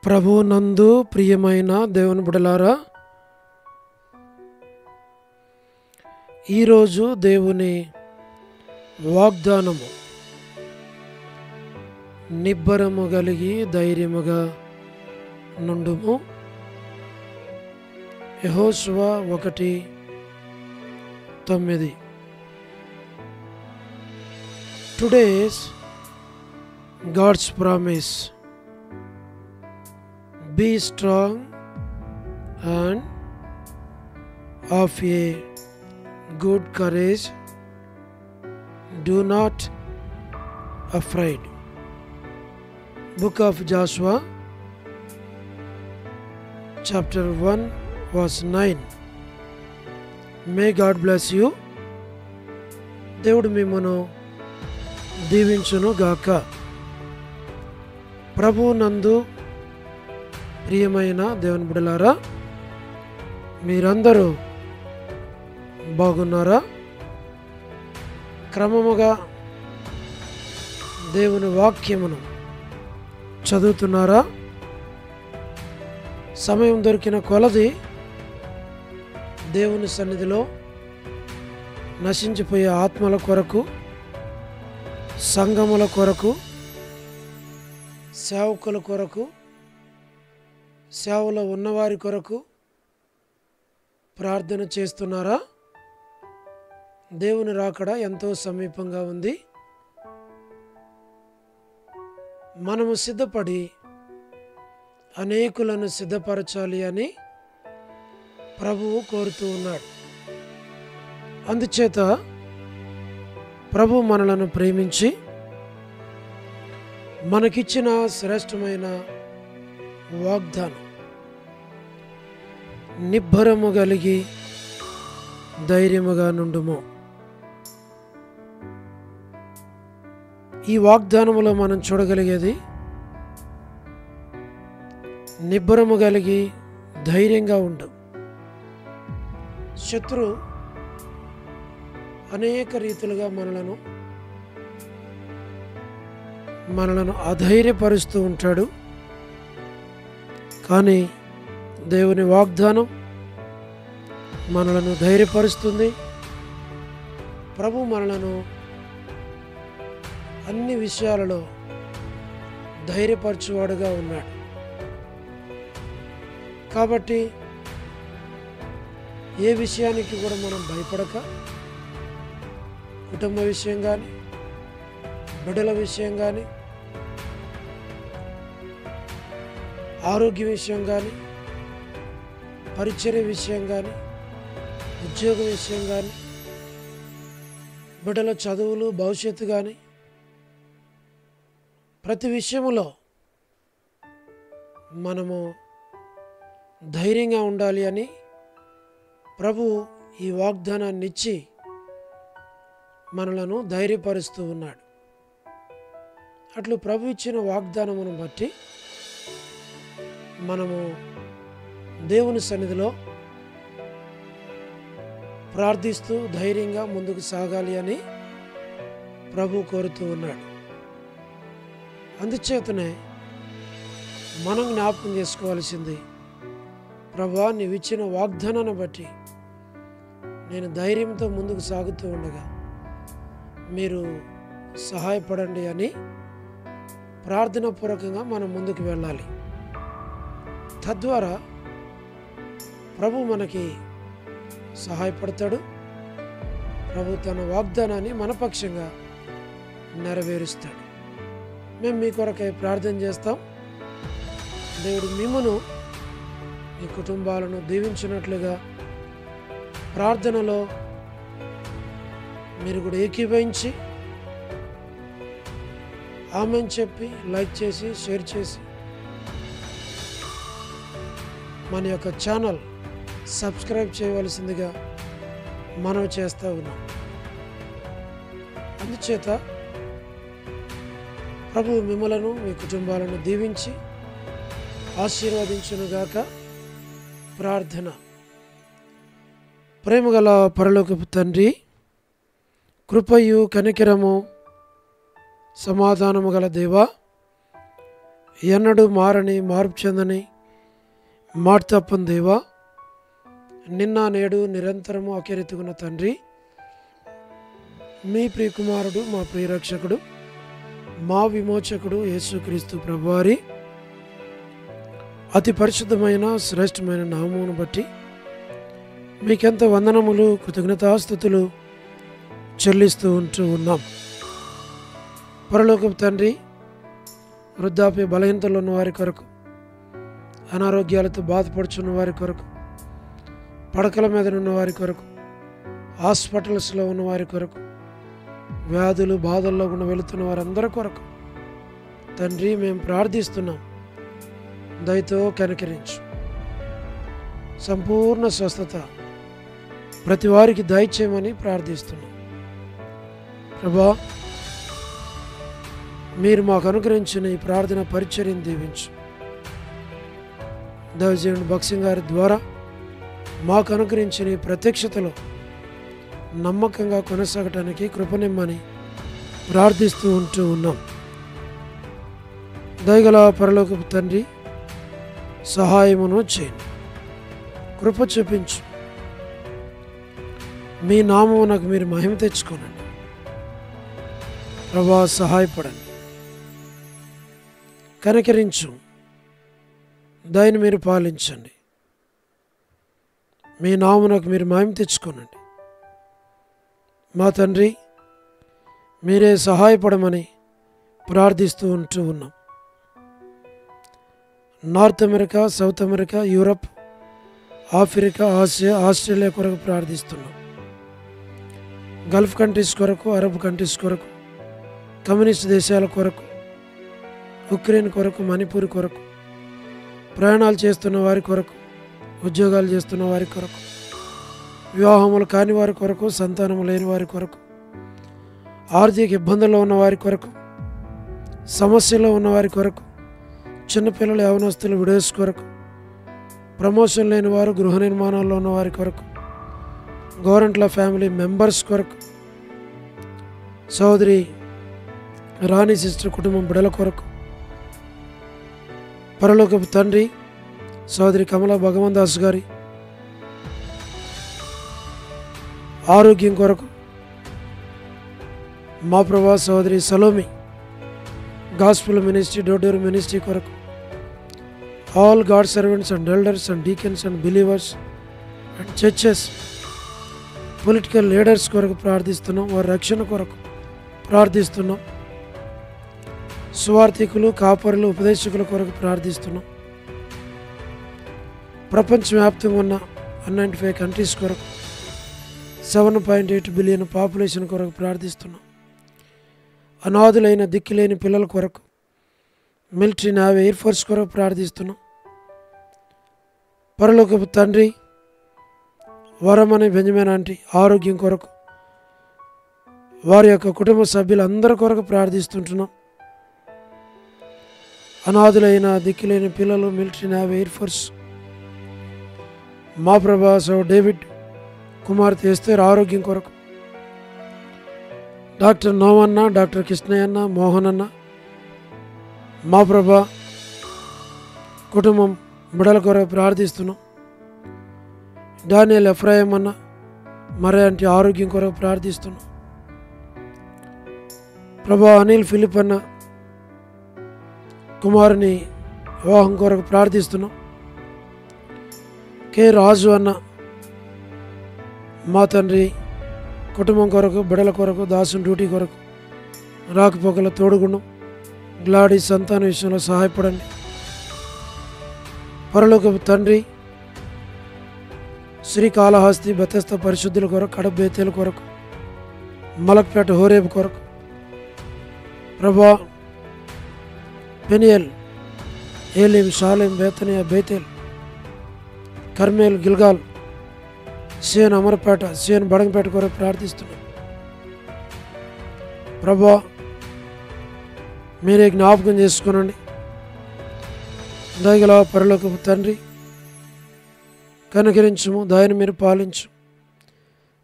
ప్రభునందు ప్రియమైన దేవుని బిడ్డలారా, ఈరోజు దేవుని వాగ్దానము నిబ్బరము కలిగి ధైర్యముగా నుండుము. యెహోషువ 1:9. Today's God's promise: be strong and of a good courage, do not afraid. Book of Joshua chapter 1 verse 9. May God bless you. దేవుడు మిమ్మును దీవించును గాక. ప్రభు నందు ప్రియమైన దేవుని బిడ్డలారా, మీరందరూ బాగున్నారా? క్రమముగా దేవుని వాక్యమును చదువుతున్నారా? సమయం దొరికిన కొలది దేవుని సన్నిధిలో నశించిపోయే ఆత్మల కొరకు, సంఘముల కొరకు, సేవకుల కొరకు, సేవలో ఉన్నవారి కొరకు ప్రార్థన చేస్తున్నారా? దేవుని రాకడ ఎంతో సమీపంగా ఉంది. మనము సిద్ధపడి అనేకులను సిద్ధపరచాలి అని ప్రభువు కోరుతూ ఉన్నాడు. అందుచేత ప్రభు మనలను ప్రేమించి మనకిచ్చిన శ్రేష్టమైన వాగ్దానం, నిబ్బరము కలిగి ధైర్యముగా నుండుము. ఈ వాగ్దానములో మనం చూడగలిగేది, నిబ్బరము కలిగి ధైర్యంగా ఉండు. శత్రు అనేక రీతులుగా మనలను అధైర్యపరుస్తూ ఉంటాడు. కానీ దేవుని వాగ్దానం మనలను ధైర్యపరుస్తుంది. ప్రభు మనలను అన్ని విషయాలలో ధైర్యపరచువాడుగా ఉన్నాడు. కాబట్టి ఏ విషయానికి కూడా మనం భయపడక, కుటుంబ విషయం కానీ, బిడ్డల విషయం కానీ, ఆరోగ్య విషయం కానీ, పరిచర్య విషయం కానీ, ఉద్యోగ విషయం కానీ, బిడ్డల చదువులు, భవిష్యత్తు కానీ, ప్రతి విషయములో మనము ధైర్యంగా ఉండాలి అని ప్రభు ఈ వాగ్దానాన్ని ఇచ్చి మనలను ధైర్యపరుస్తూ ఉన్నాడు. అట్లు ప్రభు ఇచ్చిన వాగ్దానమును బట్టి మనము దేవుని సన్నిధిలో ప్రార్థిస్తూ ధైర్యంగా ముందుకు సాగాలి అని ప్రభు కోరుతూ ఉన్నాడు. అందుచేతనే మనం జ్ఞాపకం చేసుకోవాల్సింది, ప్రభువా, నీవిచ్చిన వాగ్దానాన్ని బట్టి నేను ధైర్యంతో ముందుకు సాగుతూ ఉండగా మీరు సహాయపడండి అని ప్రార్థనాపూర్వకంగా మనం ముందుకు వెళ్ళాలి. తద్వారా ప్రభు మనకి సహాయపడతాడు. ప్రభు తన వాగ్దానాన్ని మన పక్షంగా నెరవేరుస్తాడు. మేము మీ కొరకై ప్రార్థన చేస్తాం. దేవుడు మిమ్మును, మీ కుటుంబాలను దీవించినట్లుగా ప్రార్థనలో మీరు కూడా ఏకీభవించి ఆమెన్ చెప్పి, లైక్ చేసి, షేర్ చేసి మన యొక్క ఛానల్ సబ్స్క్రైబ్ చేయవలసిందిగా మనం చేస్తూ ఉన్నాం. అందుచేత ప్రభు మిమ్మలను, మీ కుటుంబాలను దీవించి ఆశీర్వదించునుగాక. ప్రార్థన. ప్రేమగల పరలోకపు తండ్రి, కృపయు కనికరము సమాధానము గల దేవా, ఎన్నడూ మారని మార్పు చెందని మాట తప్పని దేవా, నిన్న నేడు నిరంతరము అకెరెతుకున్న తండ్రి, మీ ప్రియకుమారుడు, మా ప్రియరక్షకుడు, మా విమోచకుడు యేసుక్రీస్తు ప్రభువారి అతి పరిశుద్ధమైన శ్రేష్టమైన నామమును బట్టి మీకెంత వందనములు, కృతజ్ఞతాస్తుతులు చెల్లిస్తూ ఉన్నాం. పరలోకపు తండ్రి, వృద్ధాప్య బలహీనతలు ఉన్న వారి కొరకు, అనారోగ్యాలతో బాధపడుచున్న వారి కొరకు, పడకల మీద ఉన్న వారి కొరకు, హాస్పిటల్స్లో ఉన్న వారి కొరకు, వ్యాధులు బాధల్లో ఉన్న వెళుతున్న వారందరి కొరకు తండ్రి మేము ప్రార్థిస్తున్నాం. దయతో కనికరించు. సంపూర్ణ స్వస్థత ప్రతి వారికి దయచేయమని ప్రార్థిస్తున్నాం. ప్రభా, మీరు మాకు అనుగ్రహించిన ఈ ప్రార్థన పరిచర్యను దీవించు. దైవజనుడు భక్సింగ్ గారి ద్వారా మాకు అనుగ్రహించిన ఈ ప్రత్యక్షతలో నమ్మకంగా కొనసాగటానికి కృపనిమ్మని ప్రార్థిస్తూ ఉన్నాం. దయగల పరలోకపు తండ్రి, సహాయమును చేయండి, కృప చూపించు. మీ నామమునకు మీరు మహిమ తెచ్చుకోనండి. ప్రభా, సహాయపడండి, కనికరించు, దయను మీరు పాలించండి. మీ నామమునకు మీరు మహిమ తెచ్చుకోనండి. మా తండ్రి, మీరే సహాయపడమని ప్రార్థిస్తూ ఉన్నాం. North America, south America, Europe, Africa, Asia, Australia కొరకు ప్రార్థిస్తున్నాం. గల్ఫ్ కంట్రీస్ కొరకు, అరబ్ కంట్రీస్ కొరకు, కమ్యూనిస్ట్ దేశాల కొరకు, ఉక్రెయిన్ కొరకు, మణిపూర్ కొరకు, ప్రయాణాలు చేస్తున్న వారి కొరకు, ఉద్యోగాలు చేస్తున్న వారి కొరకు, వివాహములు కాని వారి కొరకు, సంతానము లేని వారి కొరకు, ఆర్థిక ఇబ్బందుల్లో ఉన్న వారి కొరకు, సమస్యలో ఉన్న వారి కొరకు, చిన్నపిల్లలు, యవనస్తులు, విడోస్ కొరకు, ప్రమోషన్ లేని వారు, గృహ నిర్మాణాల్లో ఉన్న వారి కొరకు, గవర్నమెంట్ల ఫ్యామిలీ మెంబర్స్ కొరకు, సోదరి రాణి సిస్టర్ కుటుంబం బిడల కొరకు, పరలోకపు తండ్రి సోదరి కమలా భగవాన్ దాస్ గారి ఆరోగ్యం కొరకు, మా ప్రభా సోదరి సలోమి గాస్పుల్ మినిస్ట్రీ, డోడోర్ మినిస్ట్రీ కొరకు, all God servants and elders and deacons and believers and churches, political leaders కొరకు ప్రార్థిస్తున్నాం. వారి రక్షణ కొరకు ప్రార్థిస్తున్నాం. సువార్థికులు, కాపరులు, ఉపదేశకుల కొరకు ప్రార్థిస్తున్నాం. ప్రపంచవ్యాప్తంగా ఉన్న 195 కంట్రీస్ కొరకు, 7.8 బిలియన్ పాపులేషన్ కొరకు ప్రార్థిస్తున్నాం. అనాథులైన దిక్కులేని పిల్లల కొరకు, మిలిటరీ, నేవీ, ఎయిర్ ఫోర్స్ కొరకు ప్రార్థిస్తున్నాం. పరలోకపు తండ్రి, వరమని బెంజమిన్ ఆంటీ ఆరోగ్యం కొరకు, వారి యొక్క కుటుంబ సభ్యులందరి కొరకు ప్రార్థిస్తుంటున్నాం. అనాథులైన దిక్కులేని పిల్లలు, మిలిటరీ, నేవీ, ఎయిర్ ఫోర్స్, మా ప్రభా డేవిడ్ కుమార్తె ఎస్తేర్ ఆరోగ్యం కొరకు, డాక్టర్ నోవన్న, డాక్టర్ కృష్ణయ్యన్న, మోహన్ అన్న, మా ప్రభా కుటుంబం బిడల కొరకు ప్రార్థిస్తున్నాం. డానియల్ ఎఫ్రాయిం అన్న, మరే అంటే ఆరోగ్యం కొరకు ప్రార్థిస్తున్నాం. ప్రభా అనిల్ ఫిలిప్ అన్న కుమారుని వివాహం కొరకు ప్రార్థిస్తున్నాం. కె రాజు అన్న, మా తండ్రి కుటుంబం కొరకు, బిడల కొరకు, దాసుని డ్యూటీ కొరకు, రాకపోకల తోడుగుండం, గ్లాడీ సంతాన విషయంలో సహాయపడండి. పరలోకపు తండ్రి, శ్రీకాళహస్తి బెతెస్తా పరిశుద్ధుల కొరకు, కడప బేతేల కొరకు, మలక్పేట హోరేబు కొరకు, ప్రభా Peniel, Elim, Shalem, Bethania, Bethel, Carmel, Gilgal, CN Amarpet, CN Badangpet కొరకు ప్రార్థిస్తున్నాం. ప్రభా మీరే జ్ఞాపకం చేసుకోనండి. దయగల పరలోకపు తండ్రి, కనికరించుము, దయను మీరు పాలించు.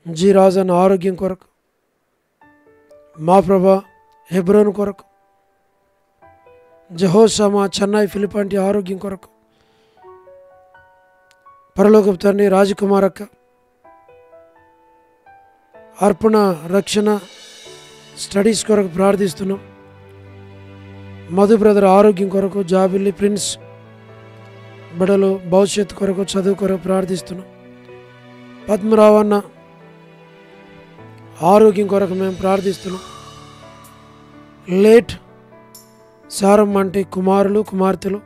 జీ రాజన్న ఆరోగ్యం కొరకు, మా ప్రభా హెబ్రోన్ కొరకు, జహోషమా చెన్నై ఫిలిపాంటి ఆరోగ్యం కొరకు, పరలోకపు తండ్రి రాజకుమార్ అక్క, అర్పణ రక్షణ స్టడీస్ కొరకు ప్రార్థిస్తున్నాం. మధు బ్రదర్ ఆరోగ్యం కొరకు, జాబిల్లి ప్రిన్స్ బిడలు భవిష్యత్తు కొరకు, చదువు కొరకు ప్రార్థిస్తున్నాం. పద్మరావు అన్న ఆరోగ్యం కొరకు మేము ప్రార్థిస్తున్నాం. లేట్ సారమ్మ అంటే కుమారులు కుమార్తెలు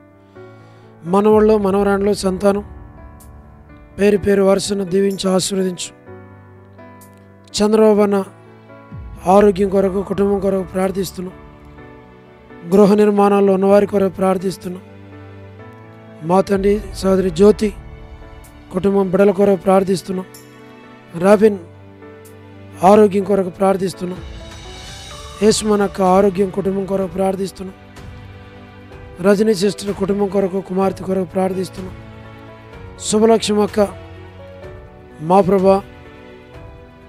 మనవళ్ళు మనవరాండ్లు సంతానం పేరు పేరు వరుసను దీవించి ఆశీర్వదించు. చంద్రబాబు అన్న ఆరోగ్యం కొరకు కుటుంబం కొరకు ప్రార్థిస్తున్నాం. గృహ నిర్మాణాల్లో ఉన్నవారి కొరకు ప్రార్థిస్తున్నాం. మా తండ్రి సోదరి జ్యోతి కుటుంబం బిడల కొరకు ప్రార్థిస్తున్నాం. రాబిన్ ఆరోగ్యం కొరకు ప్రార్థిస్తున్నాం. యేసుమన్ అక్క ఆరోగ్యం కుటుంబం కొరకు ప్రార్థిస్తున్నాం. రజనీ సిస్టర్ కుటుంబం కొరకు కుమార్తె కొరకు ప్రార్థిస్తున్నాం. శుభలక్ష్మి అక్క మా ప్రభా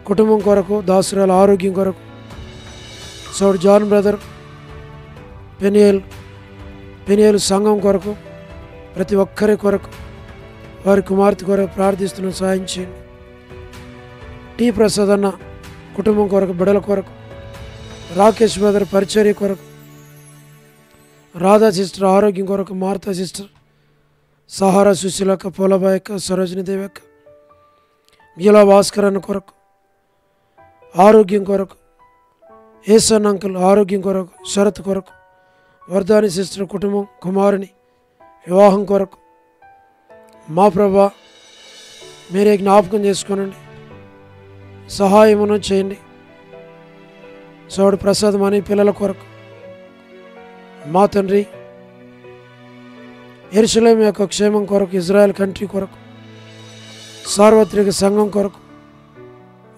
కుటుంబం కొరకు, దాసురాల ఆరోగ్యం కొరకు, సౌడ్ జాన్ బ్రదర్ పెనియల్ సంఘం కొరకు, ప్రతి ఒక్కరి కొరకు, వారి కుమార్తె కొరకు ప్రార్థిస్తున్నాం. సహాయం చేయండి. టి ప్రసాద్ అన్న కుటుంబం కొరకు, బిడల కొరకు, రాకేష్ బ్రదర్ పరిచర్య కొరకు, రాధా సిస్టర్ ఆరోగ్యం కొరకు, మార్తా సిస్టర్, సహారా సుశీలక్క, పోలబాయక్క, సరోజిని దేవక్క, గీలా భాస్కర్ అన్న కొరకు ఆరోగ్యం కొరకు, ఏసన్ అంకుల్ ఆరోగ్యం కొరకు, శరత్ కొరకు, వర్ధాని సిస్టర్ కుటుంబం కుమారుని వివాహం కొరకు, మా ప్రభా మీరే జ్ఞాపకం చేసుకోనండి, సహాయమును చేయండి. సోడు ప్రసాద్ మని పిల్లల కొరకు, మా తండ్రి యెరూషలేము యొక్క క్షేమం కొరకు, ఇజ్రాయెల్ కంట్రీ కొరకు, సార్వత్రిక సంఘం కొరకు,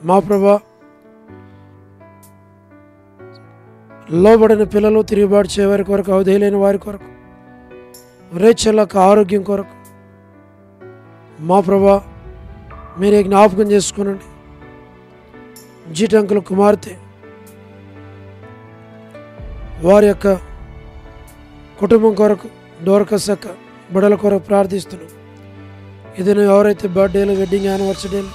మా ప్రభా లోబడిన పిల్లలు తిరుగుబాటు చేయవారి కొరకు, అవధేయులైన వారి కొరకు, రేచల్లక ఆరోగ్యం కొరకు, మా ప్రభా మీరే జ్ఞాపకం చేసుకునండి. జీటంకుల కుమార్తె వారి యొక్క కుటుంబం కొరకు, డోర్కస్ అక్క బిడల కొరకు ప్రార్థిస్తున్నాం. ఇది ఎవరైతే బర్త్డేలు, వెడ్డింగ్ యానివర్సరీలు,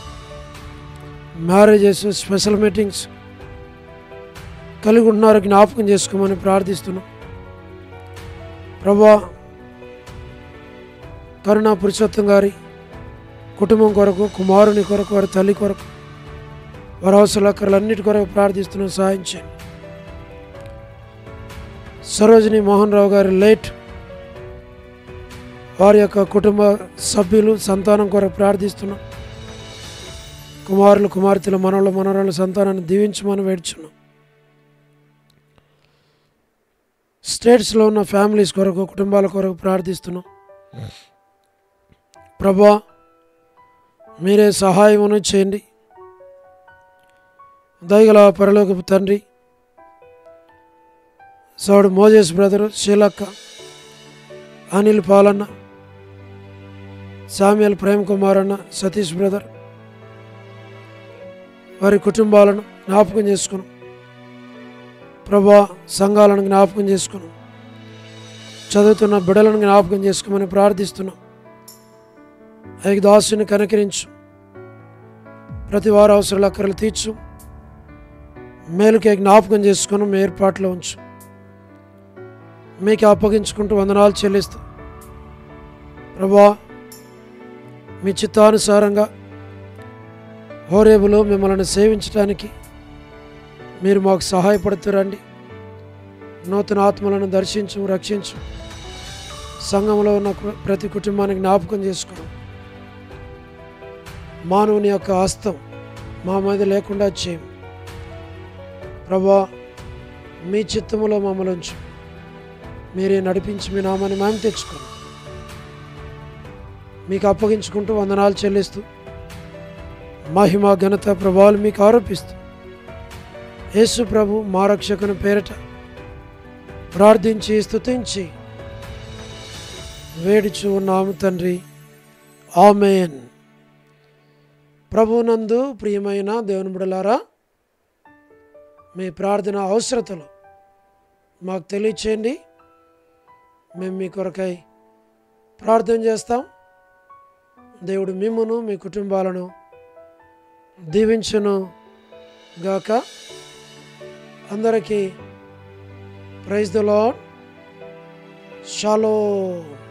మ్యారేజెస్, స్పెషల్ మీటింగ్స్ కలిగి ఉన్నారో జ్ఞాపకం చేసుకోమని ప్రార్థిస్తున్నాం. ప్రభా కరుణా పురుషోత్తం గారి కుటుంబం కొరకు, కుమారుని కొరకు, వారి తల్లి కొరకు, వారి అవసరాలన్నిటి కొరకు ప్రార్థిస్తున్నాం. సహాయం చేయండి. సరోజిని మోహన్ రావు గారి లేట్ వారి యొక్క కుటుంబ సభ్యులు సంతానం కొరకు ప్రార్థిస్తున్నాం. కుమారులు కుమార్తెలు మనవళ్ళు మనవరాళ్ళ సంతానాన్ని దీవించమని వేడుచున్నాం. స్టేట్స్లో ఉన్న ఫ్యామిలీస్ కొరకు, కుటుంబాల కొరకు ప్రార్థిస్తున్నాం. ప్రభా మీరే సహాయమును చేయండి. దయగల పరలోకపు తండ్రి, సోడు మోజేస్ బ్రదరు, శీలక్క, అనిల్ పాలన్న, సామ్యుల్ ప్రేమ్ కుమార్ అన్న, సతీష్ బ్రదర్ వారి కుటుంబాలను జ్ఞాపకం చేసుకున్నాం. ప్రభా సంఘాలను జ్ఞాపకం చేసుకున్నాం. చదువుతున్న బిడ్డలను జ్ఞాపకం చేసుకోమని ప్రార్థిస్తున్నాం. ఐదు దాసుని కనికరించు, ప్రతి వారు అవసరాలు అక్కరలు తీర్చు, మేలుకే జ్ఞాపకం చేసుకుని మీ ఏర్పాట్లో ఉంచు. మీకు అప్పగించుకుంటూ వందనాలు చెల్లిస్తూ ప్రభా మీ చిత్తానుసారంగా హోరేబులో మిమ్మల్ని సేవించడానికి మీరు మాకు సహాయపడుతురండి. నూతన ఆత్మలను దర్శించు, రక్షించు. సంఘంలో ఉన్న ప్రతి కుటుంబానికి జ్ఞాపకం చేసుకోండి. మానవుని యొక్క హస్తం మా మీద లేకుండా చేయం. ప్రభా మీ చిత్తములో మమ్మల్ని ఉంచు. మీరే నడిపించి మీ నామాన్ని మేము తెచ్చుకోండి. మీకు అప్పగించుకుంటూ వందనాలు చెల్లిస్తూ మహిమ ఘనత ప్రభావాలు మీకు ఆరోపిస్తూ యేసు ప్రభు మా రక్షకుని పేరట ప్రార్థించి స్తుతించి వేడుచు ఉన్నాము తండ్రి. ఆమేన్. ప్రభునందు ప్రియమైన దేవుని బిడ్డలారా, మీ ప్రార్థన అవసరతలు మాకు తెలియచేయండి. మేము మీ కొరకై ప్రార్థన చేస్తాం. దేవుడు మిమ్మును మీ కుటుంబాలను దీవించును గాక. అందరికీ ప్రైజ్ ది లార్డ్. షాలోమ్.